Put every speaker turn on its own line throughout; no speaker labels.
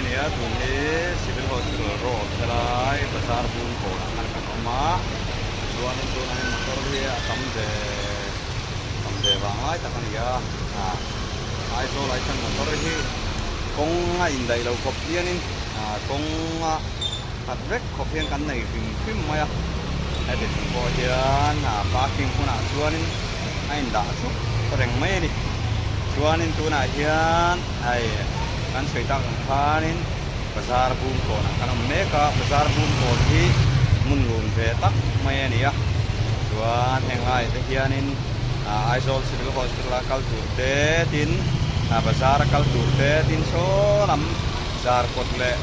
เนี่ยทุนนี้สิบิลโฮสติลโรดเทลายภาษาบุญโกนันกันออกมาส่วนตัวนั้นมันก็เรียกคำเดว่าไงแต่กันเนี่ยไอโซไลชันมันก็เรียกกงอินได้เราคบเพียนินกงหัดเล็กคบเพียงกันในฟิล์มมาไอเด็กพอเดียนปาร์กิ้งคนส่วนนี้ไอ้ด่าสุดแรงไม่ดิส่วนนี้ตัวนั้นเฮียนไอ้kan cerita kanin besar bungko nah karena mereka besar bungko di munlun petak main ya tuan yang lain tehianin isol civil hospital kaltur tin besar kaltur tin so lam besar kotle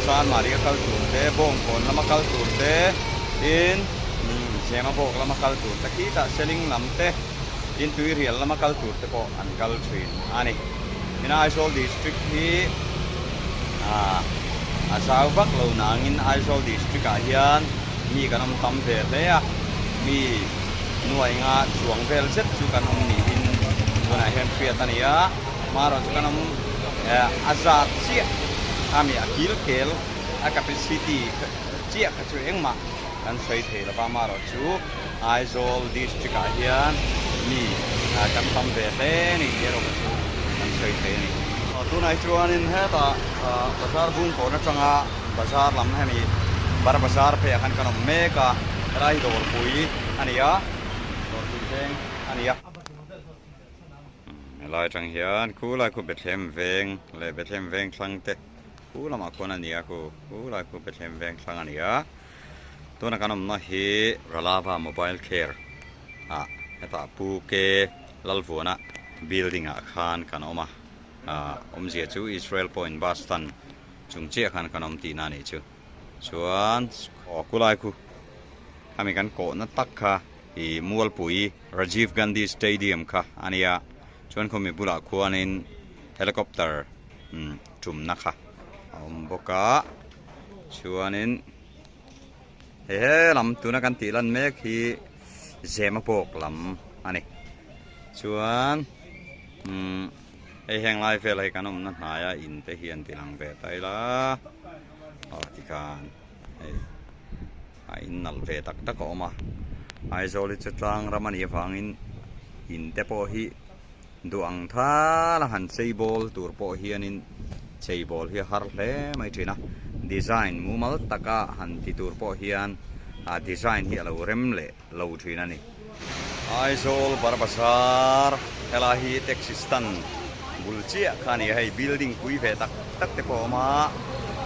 san maria kaltur bongko nama kaltur tin sema bok lama kaltur kita seling lam teh tin tuirial lama kaltur po an kaltrin ani in Aizawl district hi asau bak lo nangin Aizawl district hian mi kanam tam ve le a mi nuai nga chuang vel set chu kanam ni in tuna hem fiat ania maro chu kanam azat chi ami akil kel a capacity chi ka chu engma kan sei the la ba maro chu Aizawl district hian mi kan tam ve le ni kero chuใช่ใช่นี่ตัวไหนชวนนี่ฮะตาภาษาบุญคนจังอ่ะภาษาลำให้มีบาร์ภาษาเพียงกันเมกะไรโดนปุยอันนี้อ่ะโดนปุยเองอันนี้อ่ะลายจังเฮียนคู่ลายคู่เบ็ดเทมเวงเลยเบ็ดเทมเวงครั้งเตะคู่ละมาคนอันนี้อ่ะคู่ลายคู่เบ็ดเทมเวงครั้งอันนี้อ่ะตัวนักการนำนะฮีรัลาบาโมบายแคร์แต่ปูเกลัลฟัวนะbuilding อาคารกันออกมาเสียชูอิสราเอลพอยน์บาสตันจุงเชี่ยกันอมตีนานี่ชูส่วนขอกุไลคูทำกันโกนัตักค่ะอีมัวลปุยราจีฟกันดีสเตเดียมค่ะอันนี้ส่วนเขามีบุหรี่ควันinเฮลิคอปเตอร์จุ่มนะคะบอกกะส่วนนี้ลำตัวนักกันตีลันเมฆที่เซมาโปกลำอันนี้ส่วนไอแห่งไลฟ์อะไรกันนั่นหายอินเตเฮียนตีหลังเบตไอละที่การไอนัลเวตักตะกอมาไอโซลิจตังรามันยฟังอินเตโปฮีดวงท่าละหันเซย์บอลตัวโปฮีนินเซย์บอลฮีฮาร์เลไม่ใช่นะดีไซน์มูมัลตะกะหันที่ตัวโปฮีอันดีไซน์ฮีเราเริ่มเล่เราใช่นั่นนี่Aizawl barbasar helahi teksistan bulcia khani hai building pui ve tak te ko ma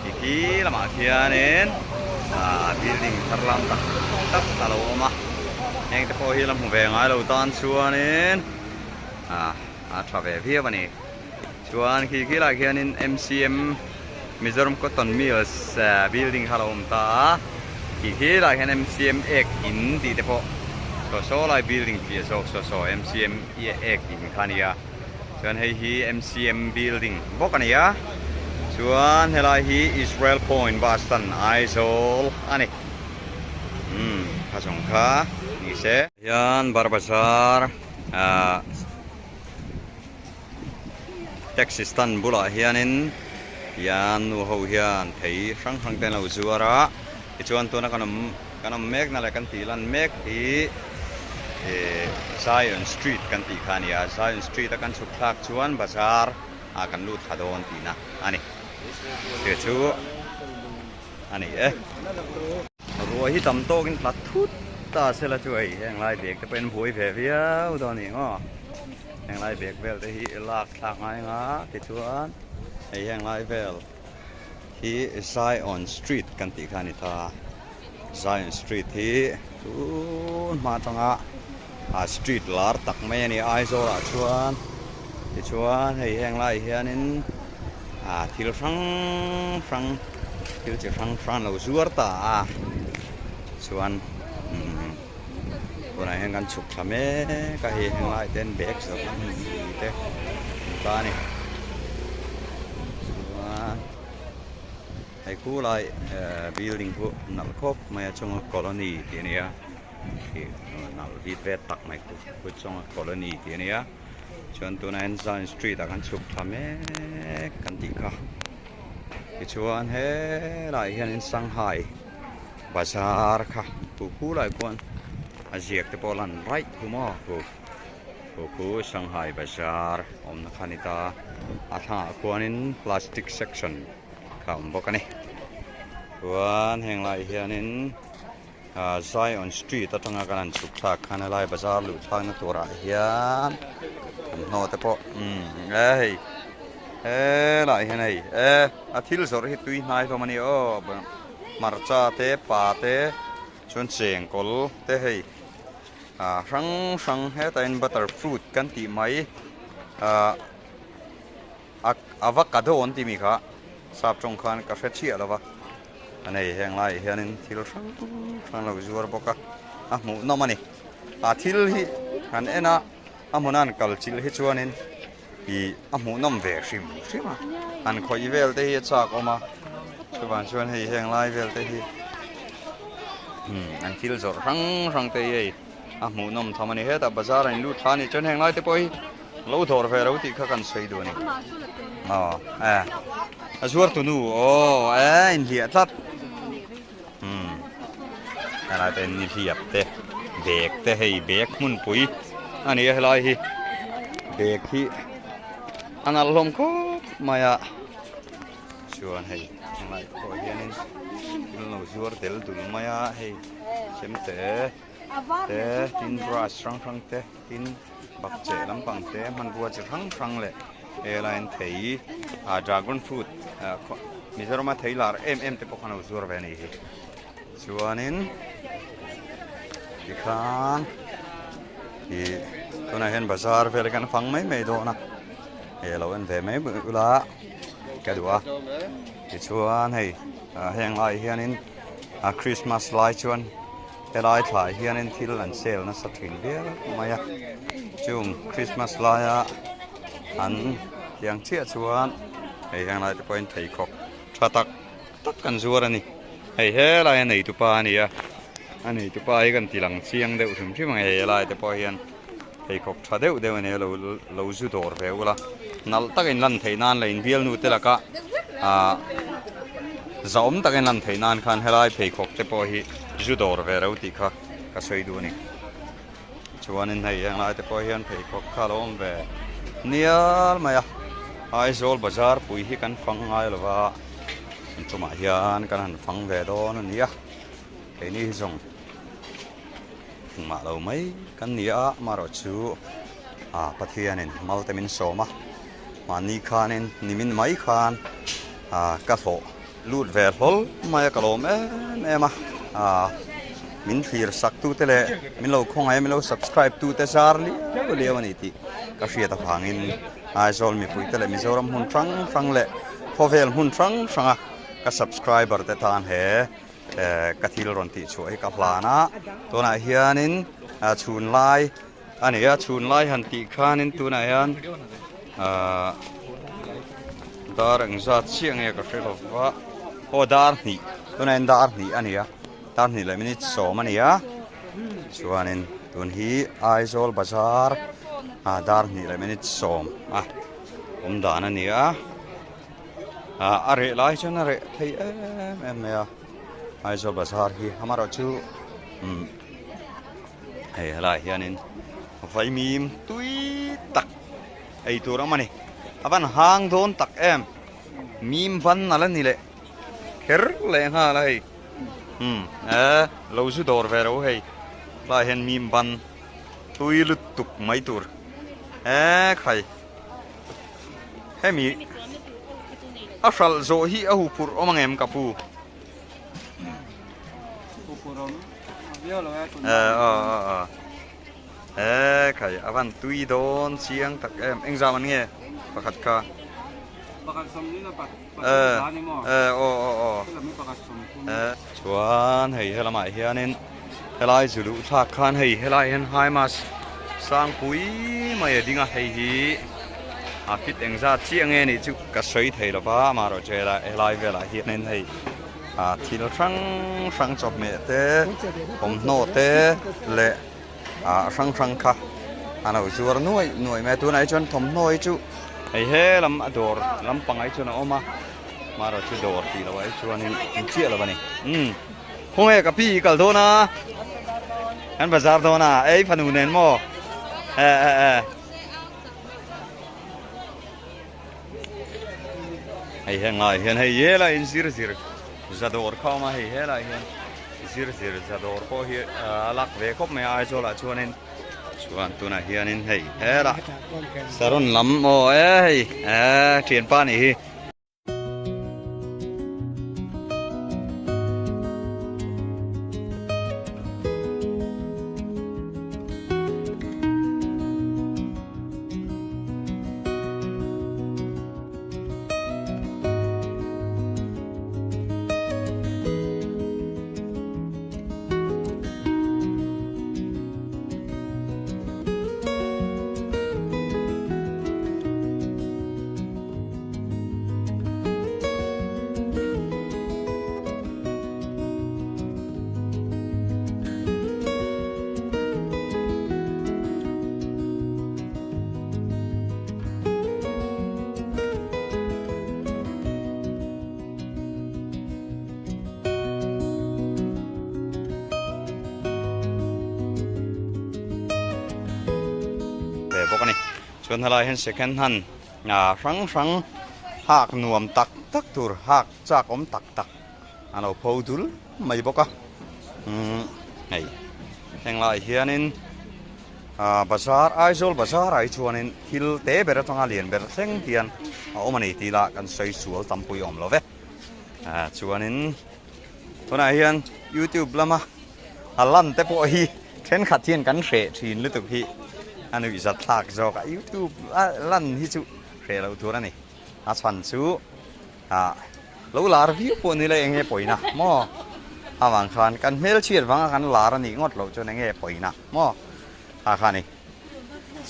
iki lama khianen building tharlam tak talo ma eng te ko hi lam ve ngai lo tan chuanen thave via bani chuan khi la khianin MCM Mizoram Cotton Mills building halom ta khi la khian MCM ek in ti te po so like building here so MCM ek in khania chuan hei hi MCM building bok ania chuan helai hi Israel Point Boston Aizawl ani khasong kha ni se yan barbazar Texistan bula hianin yan nu ho hian thei sang ten lo zuara chuan tu na kanam mek na la kan ti lan mek hi Zion Street kan ti khania Zion Street akan suklak chuan bazar akan lut khadon ti na ani te chu ani ruwa hi tam to kin plat thut ta sela chu ai heng lai bek te pen bhui ve viau do ni ngo heng lai bek vel te hi lak thak ngai nga te chuan ai heng lai vel hi Zion Street kan ti khani tha Zion Street hi ma tanga street lar tak mai ni Aizawl chuan ti chuan hei heng lai hianin thil frang thil chi frang lo zuar ta chuanคนไหนแห่งกันฉุกทำเอ๊ก็เห็นว่าเต้นเบรกสักนิดเต้ตานี่ไอ้คู่ไรbuilding คู่นัลคบมาจาก colony ที่นี่ที่นัลวิดเวทตักมาคู่จาก colony ที่นี่ ชวนตัวนั้น Zion Street กันฉุกทำเอ๊กันดีค่ะ cái chuan he lại hiện in Shanghai bazaar kha pu lại quan aziak te polan right humo pu Shanghai bazaar om na khanita atha quan in plastic section kham bokani chuan heng lại hiện in Zion Street atanga kanan chuk thak khana lai bazaar lu thang na tura hian no te po ei lại thế này thil rồi thì tuy hai thôi mà nè marcha te pa te chuan cheng kol te hei rang he ta in butter fruit kan ti mai avocado on ti mi kha sap chong khan ka hre chia lawa anei heng lai hianin thil rang lo zuar boka mu no mani thil hi han ena amunan kalchil hi chuanin i amu nom ve sim sima an khoi vel te hi chak oma chuan chuan hei heng lai vel te hi an thil zor rang te hi amu nom thamani he ta bazar an lu thani chuan heng lai te poi lo thor ve ro ti kha kan sei du ni azuar tu nu in hi atlat ala te ni hiap te bek te hei bek mun pui ani helai hi bek hi anal lom ko maya chuan hei ngai ko hianin lo zuar tel dul maya hei chem te tin brush rang te tin bak che lampang te man bua che rang le airline thei dragon fruit mizorama theilar em te pokhana zuar ve nei hi chuanin dikhan hi tuna hen bazar vel kan phang mai do na lo en ve mai ula ka duwa ti chuan hei heng lai hianin Christmas lai chuan helai thlai hianin thil an sale na sathin vel maya chung Christmas lai an yang chia chuan hei heng lai te point thei khok thatak tak kan zuar ani hei he lai nei tu pa ani ani tu pa hi kan tilang chiang deuh thum thim hei lai te pawh hian hei khok tha deuh ani lo zu dor ve ula nal takin lan thei nan lein bial nu te laka zaom takin lan thei nan khan helai phei khok te pawh hi zu dor ve ro ti kha ka sei du ni chuanin hei heng lai te pawh hian phei khok kha lom ve nial maya Aizawl bazar pui hi kan phang ngai lova chuma hian kan han phang ve don ania ke ni zong ma lo mai kan nia maro chu pathianin maltemin soma mani khanin nimin mai khan ka tho lut ve hol mai kalom ema min thir sak tu tele min lo khongai min lo subscribe tu te sarli lewani ti ka hria ta phangin Aizawl mi pui tele mizoram hun trang le phovel hun trang ka subscriber te tan he ka thil ron ti chu ai ka plana tona hianin chhun lai ania chhun lai han ti khanin tuna hian darang zat chiang e ka hrilova dar ni tuna en dar ni ania dar ni le minute so mania chuanin tun hi Aizawl bazar dar ni le minute som dan ania are lai chon are thei em ya Aizawl bazar hi hamaro chu hei lai hianin vai mim tui tak ei tur amani aban hang don tak em mim van nala ni le kher le ha lai lo zu dor ve ro hei lai hen mim ban tui lut tuk mai tur khai hemi asal zo hi ahu pur omangem kapu khai avan tui don chiang tak em exam an nge pakhat ka pakhat som ni na pat ni mo chuan hei helamai hianin helai zulu thak khan hei helai hen hai mas sang pui mai dinga hei hi fit engza chiang e ni chu ka soi thei lo ba ma ro chela helai vela hi nen hei thil rang chop me te om no te le rang kha ana zuar nuai me tu nai chon thom noi chu hei he lam ador lam pangai chu na oma mà rồi chưa đồ thì là vậy cho nên chia là vậy không hề cà phê cả thôi na anh bazar thôi na ấy phần hùn nền mò hay hèn lại hèn hay dễ lại in xịt xịt ra đồ không mà hay dễ lại hèn xịt xịt ra đồ có hiện lắc về khóc mày ai cho là cho nên chuan tu na hian in hei hela saron lam o ei thian pa ni hi chọn halai hen second hand rang hak nuam tak tur hak chak tak alo podul mai boka hei heng lai hianin bazar aizol bazar ai chuanin thil te ber atanga lian ber seng tian omani tila kan sei sual tampui om love chuanin tuna hian YouTube lama halan te po hi then khathian kan hre thin lutuk hi anh bị giật lạc do cả YouTube lần hi chú khề lâu thua này chọn chú lâu lá review po ni lại nghe bồi na mo vàng khan kan mail chuyện vàng kan lá này ngót lâu cho nên nghe bồi na mo khan này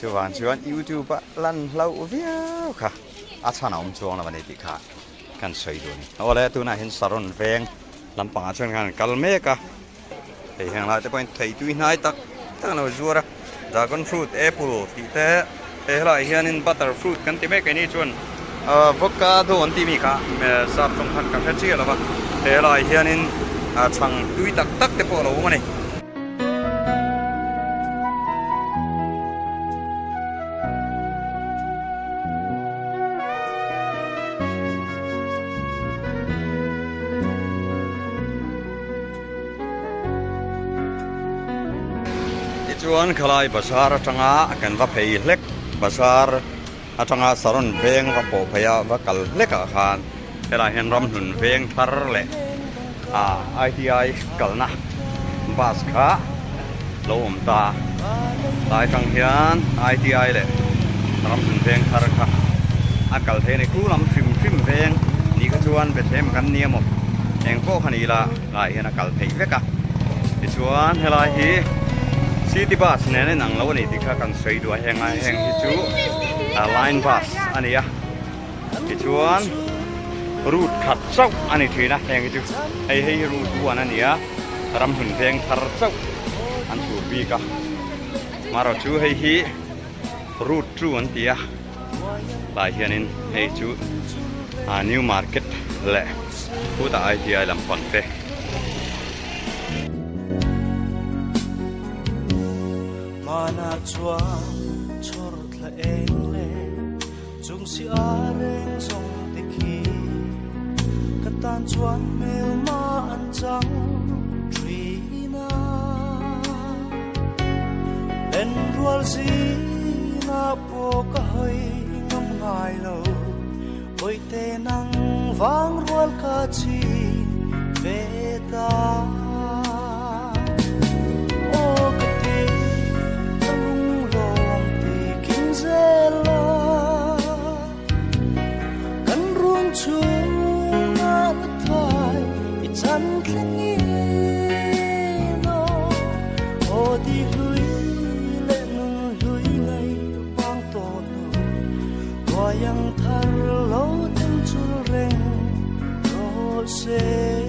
chú vàng chú anh YouTube lần lâu video cả chọn ông chuông là vấn đề gì cả kan soi đuôi này ở đây tu này hiện saron veng làm bằng chân kan kalme cả thì hàng lại tới bên thầy tuy nai tắc nào zua ra dragon fruit apple thì thế lại hiện in butter fruit kan ti mấy cái này chuan avocado on ti mi cả sa trong hạt cà phê chia là vậy thế lại hiện in chẳng tuy tắc te po lo mà này chuan khalai bazar atanga kan va phei hlek bazar atanga saron veng va po phaya va kal hleka khan hela hen ram hun veng thar le ITI kalna bas kha lom ta lai tang hian ITI le ram hun veng thar kha akal the ne ku lam phim veng ni ka chuan be them kan niam mo eng po khani la lai hian akal phei veka ti chuan hela hi city bus này nang lâu này thì các con xoay đua heng hi chú line bus anh ấy cái chuan route khát sâu anh ấy thì na heng chú hay route đua anh ấy ram hun heng khát sâu anh chú bi cả mà rồi chú hay route chú anh tí lại hiện in hay chú new market lệ khu tại ITI làm bằng thế
mana chuan chorot la eng le chung si areng song te khi katan chuan mel ma an chang trina len rual zi na po ka hoi ngam ngai lo oi te nang wang rual ka chi ve ta yang thar lo tem chul reng ro se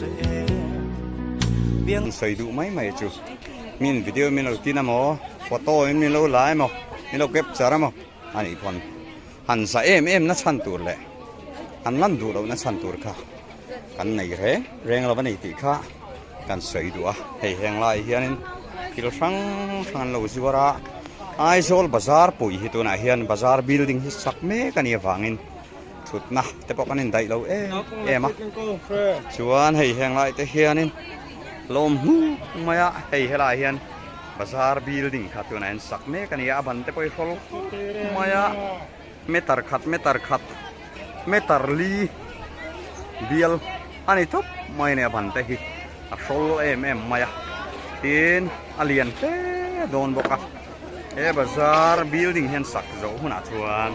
sẽ em biếng
sợi đủ mấy mày chú mình video mình lâu tin nào photo mình lâu lại mà mình lâu kẹp chả mà anh ấy còn hắn sa em nó chăn tuổi lệ hắn lăn đủ đâu nó chăn tuổi cả cái này rèn là vấn đề tí cả cái sợi đủ hay hàng lại hiện kilo sang lâu xíu ra ai sol bazar pui hi tu na hian bazar building hi sak me ka ni wangin thut na te pok anin dai lo em a chuan hei heng lai te hianin lom hu maya hei helai hian bazar building kha tu na en sak me ka ni a ban te poi khol maya metar khat metar li bial ani thop mai ne ban te hi a khol em maya tin alien te don boka bazar building hen sak zo huna chuan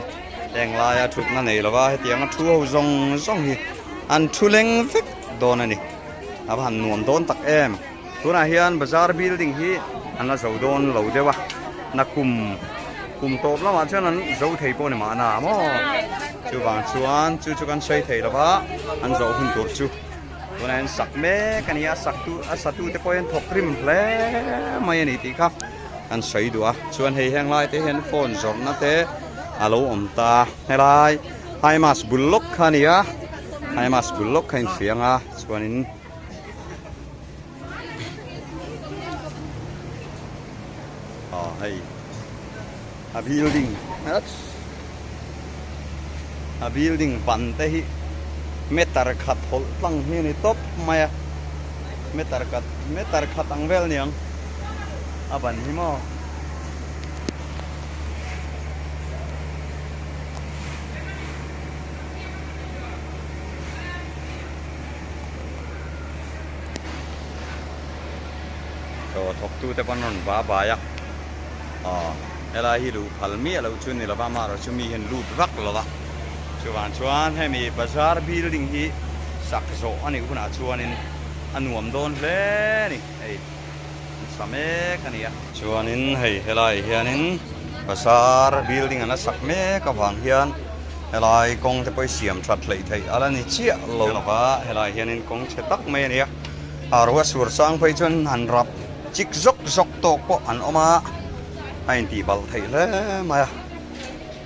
eng laia thut na nei lawa hetianga thu ho zong hi an thuleng vek don ani aban nuam don tak em tuna hian bazar building hi an la zo don lo dewa na kum top lama chuan an zo thei po ni ma na mo chu wang chuan chu kan sei thei lawa an zo hun tur chu tuna hen sak me kania sak tu asatu te po hen thok rim hle mai ani ti kha an sei dua chuan hei heng lai te hen phone zor na te alo om ta helai hai mas bulok khania hai mas bulok khain fianga chuanin hei a building pan te hi metar khat hol tlang hi ni top maya metar khat angvel niang aban hi mo to thok tu te panon ba ya ela hi lu phalmi alo chun ni lawa ma ro chumi hen lu rak lawa chuan he mi bazar building hi sak zo ani kuna chuanin anuam don hle ni ei same kania chuanin hei helai hianin bazar building ana sak me ka wang hian helai kong te poi siam that hlei thei ala ni chia lo lawa helai hianin kong che tak me nia arwa sur sang phei chun han rap chik zok tok po an oma ain ti bal thei le maya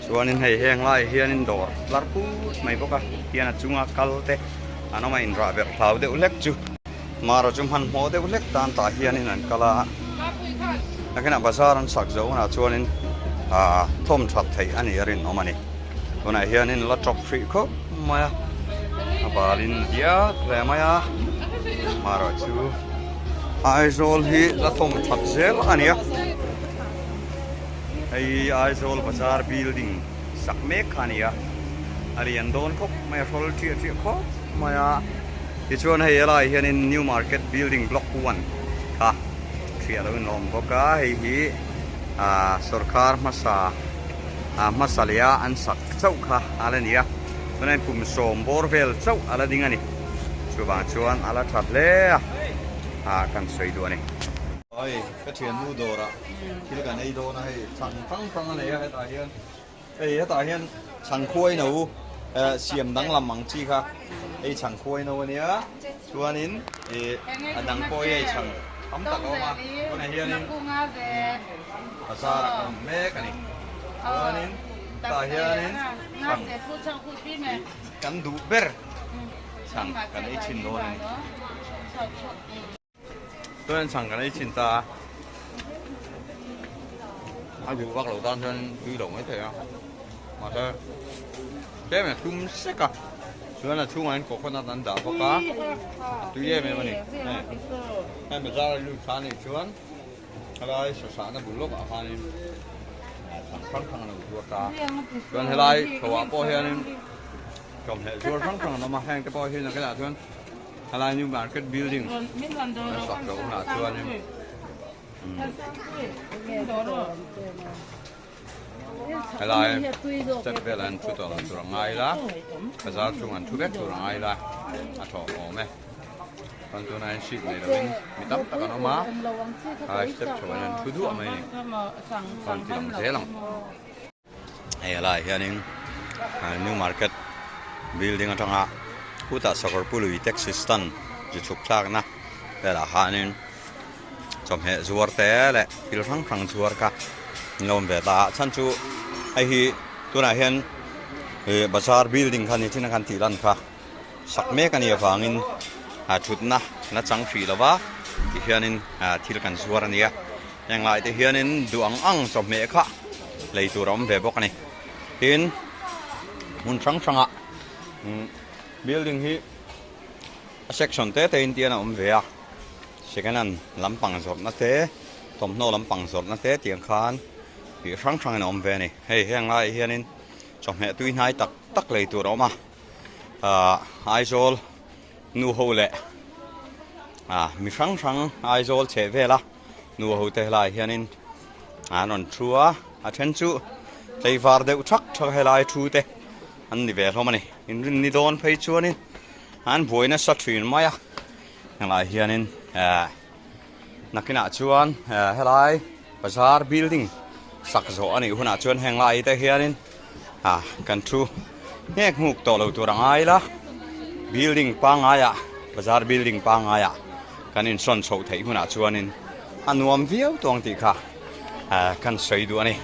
chuanin hei heng lai hianin dor lar put mai boka hian chunga kalte anoma in ra ber thau de ulek chu maro chum han mo de ulek tan ta hianin an kala akena bazar an sak zo na chuanin thom that thei ani rin omani tuna hianin la top free ko maya abalin dia le maya maro chu aizol hi la thom that zel ania aizol bazar building sak me khania arian don khop mai rol thi kho maya ti chuan hei lai hianin new market building block 1 kha thia lo nom boka hei hi sarkar masalia an sak chau kha alania tunan kum som borvel chau ala dingani chuan ala thatle kan sei du ani oi ka thian nu dora kil kan ei do na hei chang phang ane hei ta hian chang khoi no siam dang lamang chi kha ei chang khoi no ania chuanin adang khoi ei chang am tak oma kon hianin pasar me kani chuanin ta hianin kan du ber chang kan ei chin do ni tuan chang kan ei chin ta ayu bak lo dan chuan du dong ấy thầy mà thôi cái mà thum sắc à chuan là chung anh có con ăn đã có cá tuy nhiên mà này hay mà ra lưu sáng này chuan hay sáng nó bún lốc à phan này phăng là bún cá chuan hay thầu áo po hay nên trồng hệ chuan phăng nó mà hang cái po hay là cái nào chuan hay như market building nó sọc đầu là chuan helai step velan chu to turang ai la bazar chung an thu bek turang ai la a tho me kan tu nai shik nei lovin mi tap ta kan ma ai step chuan an thu du mai kan ti lang zelang helai hianin new market building atanga huta sakor pului texas tan chỉ chụp thác na đây là hạ nên chọn hệ zuar té lệ til thăng zuar cả ngom về ta chân chú ai hi tu na hiền bazar building khan ni khan ti lan kha sak me kan ia wangin chut na chẳng phi lawa ti hianin til kan zuar ania yang lai te hianin duang ang chom me kha lei tu rom ve bok ani tin mun changa building hi section te in tian om ve a second an lampang zor na te tom no lampang zor na te tiang khan bi sang om ve ni hei yang lai hianin chom me tuin hai tak lei tu rom a aizol nu ho le mi sang aizol che ve la nu ho te lai hianin non thua then chu tei var de thak thak helai thu te an ni ve hlom ani in rin ni don phei chuanin an boina sa thin maya helai hianin nakina chuan helai bazar building sak zo ani huna chuan henglai te hianin kan thu hek muk to lo tu rangai la building pangaya bazar building pangaya kan in son so thei huna chuanin anuam viau tong ti kha kan sei du ani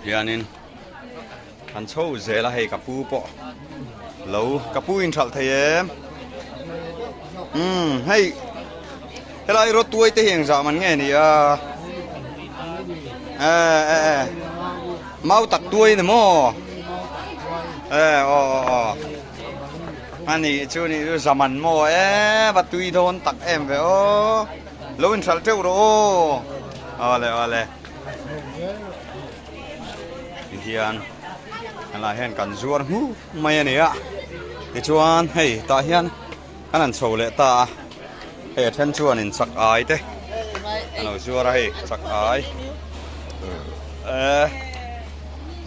hianin kan chho zela hei kapu po lo kapu in thal thei em hei helai ro tuai te heng za man nge ni mau tak tuai ne mo ani chu ni zaman mo bat tui thon tak em ve o lo in thal treu ro ale hian là hian kan zuar hu mai ani a ti chuan hei ta hian an chho le ta he then chuan in sak ai te ano zuar hei sak ai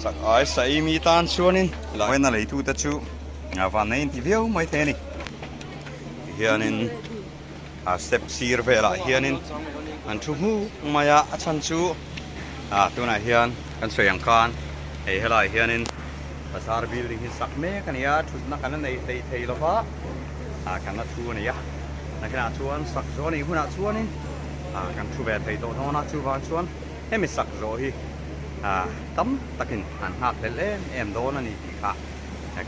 sak ai sai mi tan chuanin la wen lei tu ta chu van nei ti viu mai the ni hianin step sir ve la hianin an thu hu maya a chan chu tu na hian kan soyang kan hei helai hianin bazar building hi sak me kan ya thut na kan nei thei lova kan na thu ni ya na kana chuan sak zo ni huna chuanin kan thu ve thei to na chu van chuan hemi sak zo hi tam takin an hak le em do na ni ti kha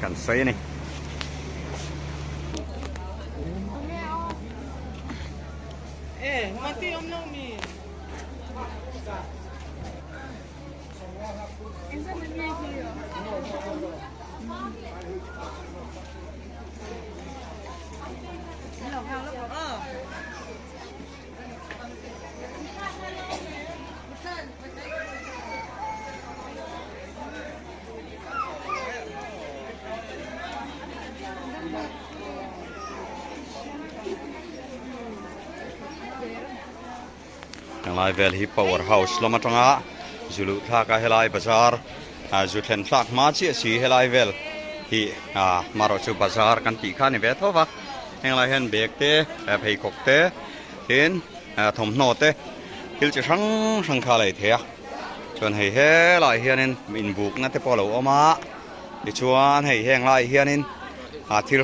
kan sei ni
mati om no mi
lai vel hi powerhouse lama tanga zulu thaka helai bazar zu thlen thak ma chi si helai vel hi maro chu bazar kan ti kha ni ve thova henglai hen bek te phei kok te tin thom no te til chi sang kha lai the chuan hei he lai hianin in buk na te polo oma ti chuan hei heng lai hianin thil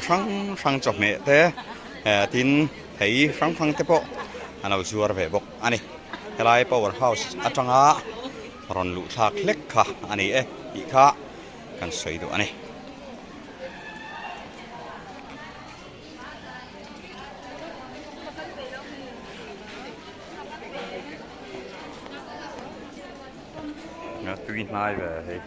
sang chop me te tin hei sang te po ano zuar ve bok ani helai powerhouse atanga ron lu thak lek kha ani i kha kan sei du ani na tuin nai ve hei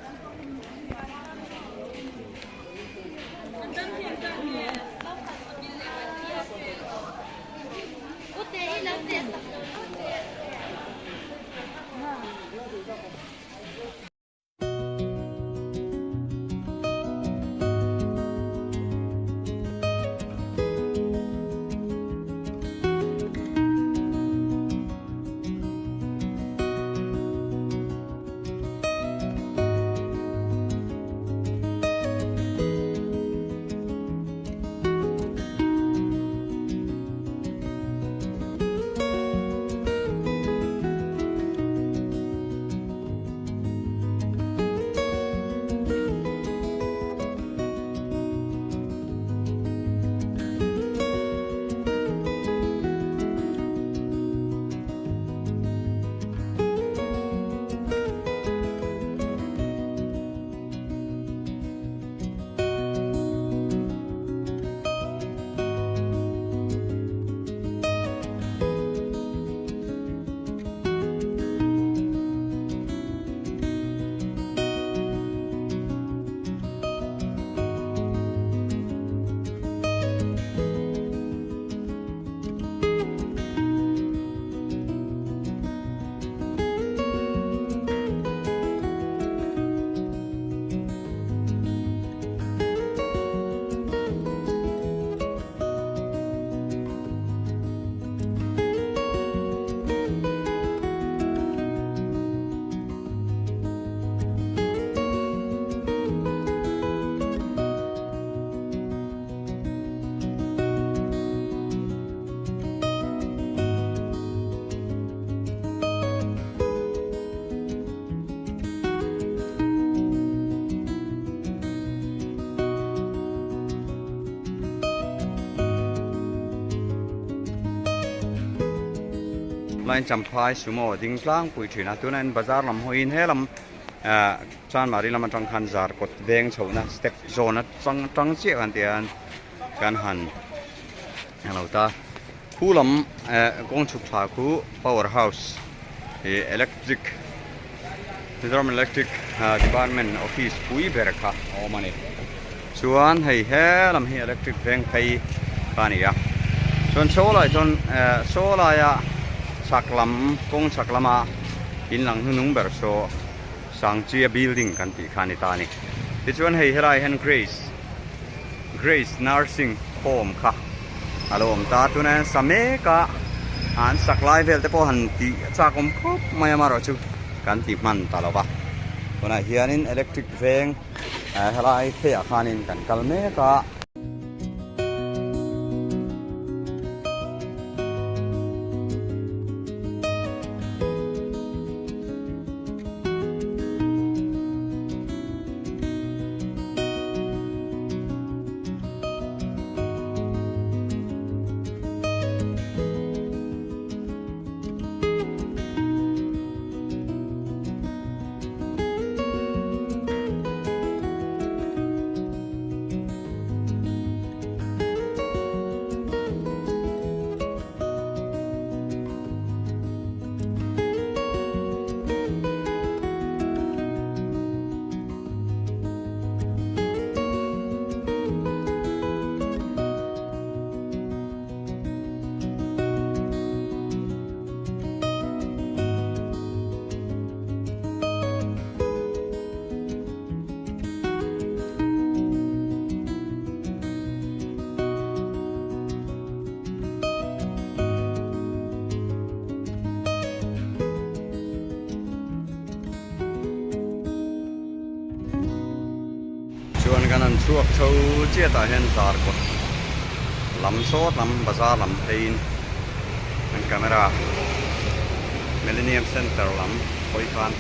line champhai sumo ding tlang pui thina tunan bazar lam hoin helam chan mari lam tang khan zar kot beng chona step zone tang che an tian kan han hello ta khulam kong chuk tha khu powerhouse electric electric department office pui berkha o mani chuan hei helam hi electric veng phei kania chon solar ya saklam kong saklama in lang hunung ber so sangchia building kan ti khani ta ni ti chuan hei helai hen grace nursing home kha alom ta tuna same ka an saklai vel te po han ti chakom khop maya maro chu kan ti man ta lo ba tuna hianin electric veng helai phe khanin kan kalme ka chuan kanan chuak tho chia ta hen zar ko lam so lam bazar lam thein an camera millennium center lam khoi khan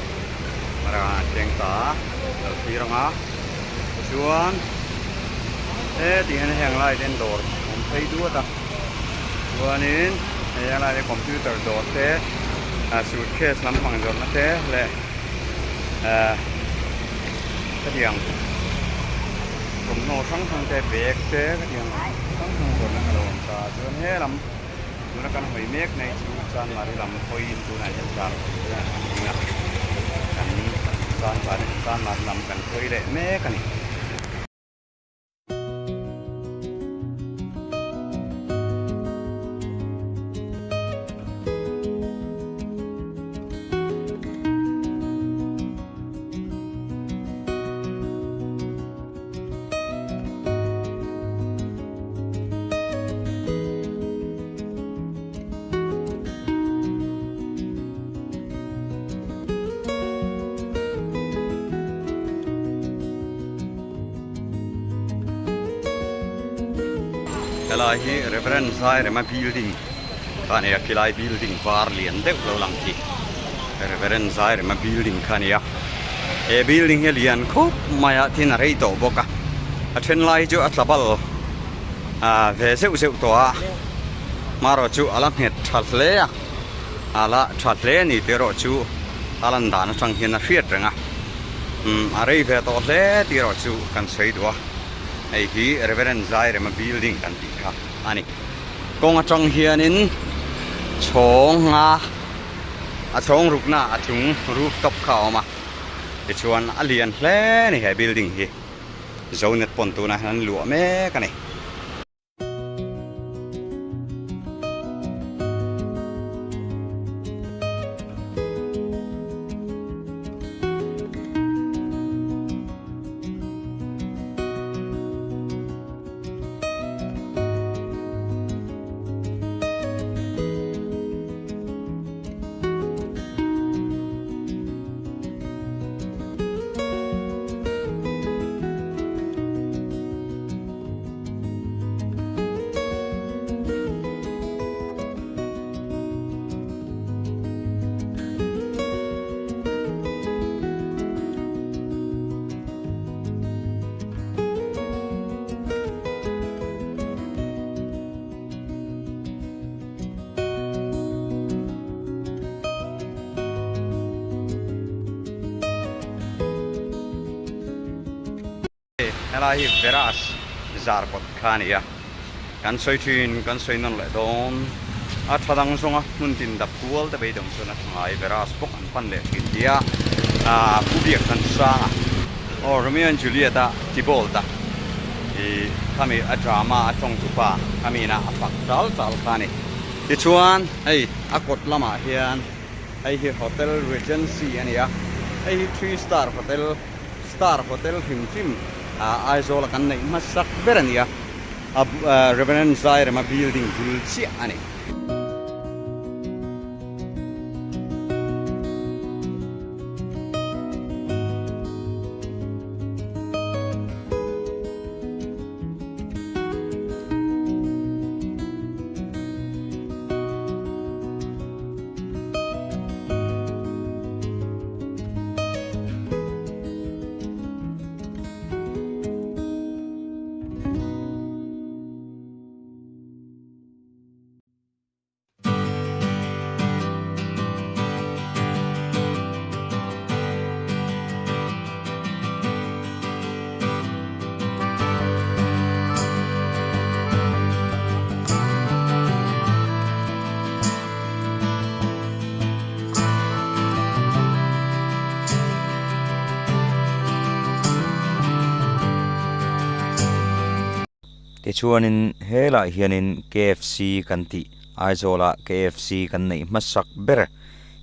mara teng ta fi ranga chuan ti hen hang lai den dor om thei du ta chuanin hang lai computer dor te suitcase lam pang jor na te le cái tiếng cũng nô sang sang cái bẹt thế cái tiếng sang sang rồi là làm sao cho nên làm chúng ta cần phải make này chú san mà đi làm khơi in tu này hiện ra cần san mà làm cần khơi để make cái này Lai hi reference sai rema building khania kilai building var lian deuh lo lang ki reference sai rema building khania e building he lian khop maya thin rei to boka a then lai chu a tlabal ve seu to a maro chu ala het thatle a ala thatle ni te ro chu alan dan sang hian a fiat renga a rei ve to hle ti ro chu kan sei do ai hi reverend zai rema building kan ti kha ani kong atang hianin chonga a chong rukna a chung rooftop khaoma ti chuan alian hle ni he building hi zonet pon tu na han lu me ka ni helai hi veras zar pot khania kan soi thin kan soi non le don a thadang songa mun tin da pual te be dong sona ngai veras pok an pan le kin dia a pubiak kan sanga o Romeo and Julieta tibolta i kami a drama a tong tu pa kami na apak tal khani ti chuan ei a kot lama hian ei hi hotel Regency ania ei hi 3-star hotel him aizola kan nei masak berania Reverend Zaire ma building dulci ani ti chuanin hela hianin KFC kan ti aizola KFC kan nei masak ber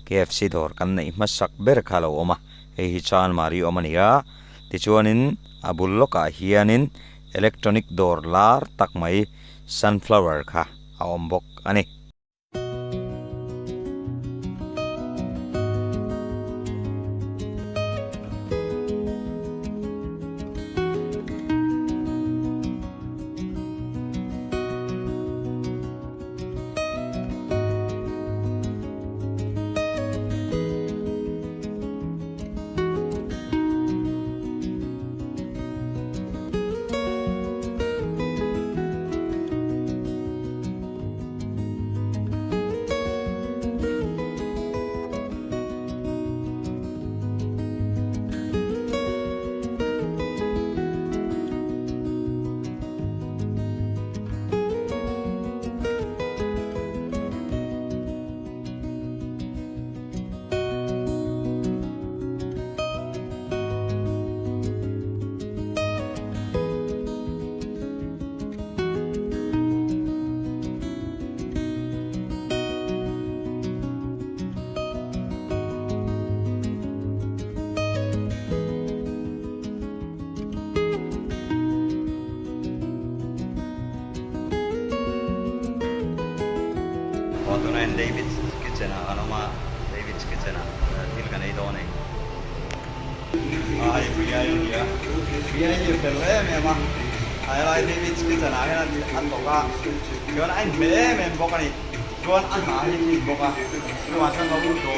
KFC dor kan nei masak ber khalo oma hei hi chan mari omania ti chuanin abulloka hianin electronic dor lar takmai sunflower kha a ombok ani Tunain David's Kitchen David's Kitchen tilkan ei done ai priyayo dia priyayo perle mema ai David's Kitchen ai an boka yon ai me bokani yon an ma hi boka tuan san babu do